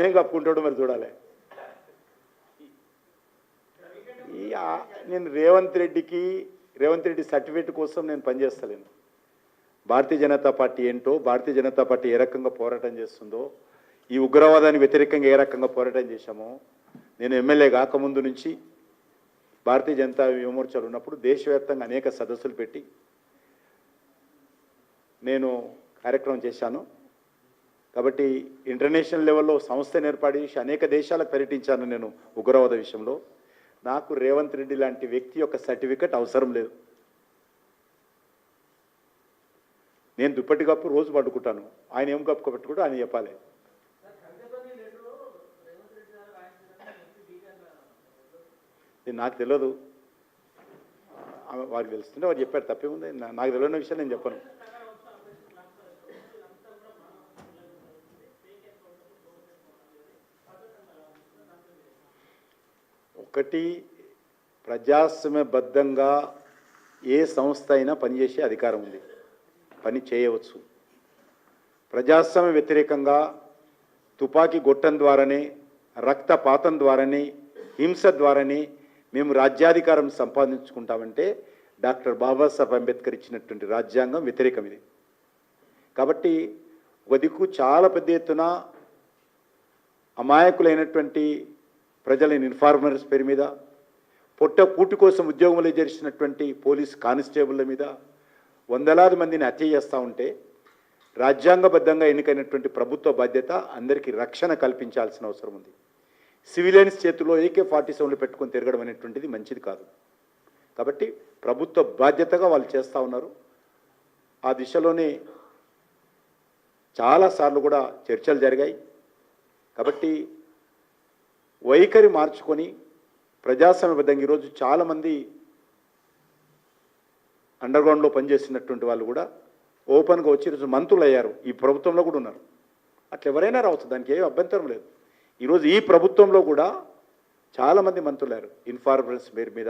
ఏం కప్పుకుంటాడో మరి చూడాలి. నేను రేవంత్ రెడ్డి సర్టిఫికేట్ కోసం నేను పనిచేస్తలేను. భారతీయ జనతా పార్టీ ఏంటో, భారతీయ జనతా పార్టీ ఏ రకంగా పోరాటం చేస్తుందో, ఈ ఉగ్రవాదానికి వ్యతిరేకంగా ఏ రకంగా పోరాటం చేశామో, నేను ఎమ్మెల్యే కాకముందు నుంచి భారతీయ జనతా యువమోర్చాలు ఉన్నప్పుడు దేశవ్యాప్తంగా అనేక సదస్సులు పెట్టి నేను కార్యక్రమం చేశాను. కాబట్టి ఇంటర్నేషనల్ లెవెల్లో సంస్థను ఏర్పాటు చేసి అనేక దేశాలకు పర్యటించాను నేను ఉగ్రవాద విషయంలో. నాకు రేవంత్ రెడ్డి లాంటి వ్యక్తి యొక్క సర్టిఫికెట్ అవసరం లేదు. నేను దుప్పటి కప్పు రోజు పట్టుకుంటాను, ఆయన ఏం కప్పు పెట్టుకుంటూ ఆయన చెప్పాలి. నాకు తెలియదు, వారికి తెలుస్తుంటే వారు చెప్పారు, తప్పేముంది. నాకు తెలియని విషయం నేను చెప్పను. ఒకటి, ప్రజాస్వామ్యబద్ధంగా ఏ సంస్థ అయినా పనిచేసే అధికారం ఉంది, పని చేయవచ్చు. ప్రజాస్వామ్య వ్యతిరేకంగా తుపాకీ గొట్టం ద్వారానే, రక్తపాతం ద్వారానే, హింస ద్వారానే మేము రాజ్యాధికారం సంపాదించుకుంటామంటే డాక్టర్ బాబాసాహెబ్ అంబేద్కర్ ఇచ్చినటువంటి రాజ్యాంగం వ్యతిరేకం ఇది. కాబట్టి ఒక దిక్కు చాలా పెద్ద ఎత్తున అమాయకులైనటువంటి ప్రజల ఇన్ఫార్మర్స్ పేరు మీద, పొట్ట కూటి కోసం ఉద్యోగంలో చేసినటువంటి పోలీస్ కానిస్టేబుల్ల మీద వందలాది మందిని హత్య చేస్తూ ఉంటే రాజ్యాంగబద్ధంగా ఎన్నికైనటువంటి ప్రభుత్వ బాధ్యత అందరికీ రక్షణ కల్పించాల్సిన అవసరం ఉంది. సివిలియన్స్ చేతిలో AK-47 పెట్టుకొని తిరగడం అనేటువంటిది మంచిది కాదు. కాబట్టి ప్రభుత్వ బాధ్యతగా వాళ్ళు చేస్తూ ఉన్నారు. ఆ దిశలోనే చాలాసార్లు కూడా చర్చలు జరిగాయి. కాబట్టి వైఖరి మార్చుకొని ప్రజాస్వామ్యబద్ధంగా ఈరోజు చాలామంది అండర్గ్రౌండ్లో పనిచేసినటువంటి వాళ్ళు కూడా ఓపెన్గా వచ్చి ఈరోజు మంత్రులు అయ్యారు. ఈ ప్రభుత్వంలో కూడా ఉన్నారు. అట్లా ఎవరైనా రావచ్చు, దానికి ఏ అభ్యంతరం లేదు. ఈరోజు ఈ ప్రభుత్వంలో కూడా చాలామంది మంత్రులు అయ్యారు ఇన్ఫార్మర్స్ పేరు మీద.